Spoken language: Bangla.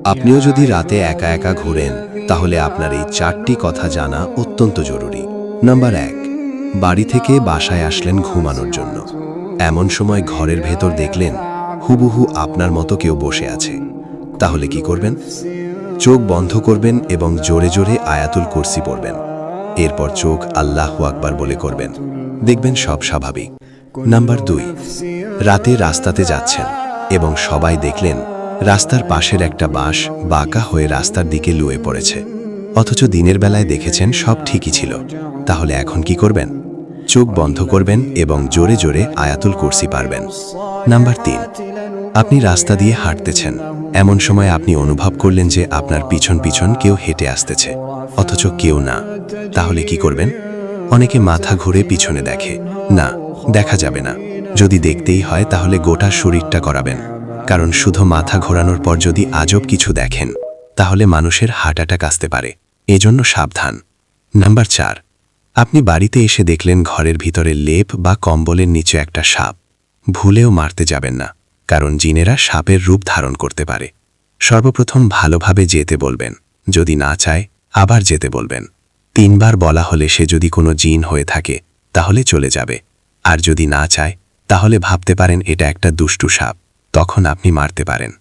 আপনিও যদি রাতে একা একা ঘোরেন তাহলে আপনার এই 4টি কথা জানা অত্যন্ত জরুরি। নাম্বার 1, বাড়ি থেকে বাসায় আসলেন ঘুমানোর জন্য। এমন সময় ঘরের ভেতর দেখলেন হুবহু আপনার মতো কেউ বসে আছে। তাহলে কি করবেন? চোখ বন্ধ করবেন এবং জোরে জোরে আয়াতুল কুরসি পড়বেন। এরপর চোখ আল্লাহু আকবার বলে করবেন, দেখবেন সব স্বাভাবিক। নাম্বার 2, রাতে রাস্তাতে যাচ্ছেন এবং সবাই দেখলেন রাস্তার পাশের একটা বাঁশ বাঁকা হয়ে রাস্তার দিকে লুয়ে পড়েছে, অথচ দিনের বেলায় দেখেছেন সব ঠিকই ছিল। তাহলে এখন কি করবেন? চোখ বন্ধ করবেন এবং জোরে জোরে আয়াতুল কুরসি পারবেন। নাম্বার 3, আপনি রাস্তা দিয়ে হাঁটতেছেন, এমন সময় আপনি অনুভব করলেন যে আপনার পিছন পিছন কেউ হেঁটে আসতেছে, অথচ কেউ না। তাহলে কি করবেন? অনেকে মাথা ঘুরে পিছনে দেখে, না, দেখা যাবে না। যদি দেখতেই হয় তাহলে গোটা শরীরটা করাবেন, কারণ শুধু মাথা ঘোরানোর পর যদি আজব কিছু দেখেন তাহলে মানুষের হার্ট অ্যাটাক আসতে পারে, এজন্য সাবধান। নাম্বার 4, আপনি বাড়িতে এসে দেখলেন ঘরের ভিতরে লেপ বা কম্বলের নিচে একটা সাপ। ভুলেও মারতে যাবেন না, কারণ জিনেরা সাপের রূপ ধারণ করতে পারে। সর্বপ্রথম ভালোভাবে যেতে বলবেন, যদি না চায় আবার যেতে বলবেন। 3 বার বলা হলে সে যদি কোনো জিন হয়ে থাকে তাহলে চলে যাবে, আর যদি না চায় তাহলে ভাবতে পারেন এটা একটা দুষ্টু সাপ, তখন আপনি মারতে পারেন।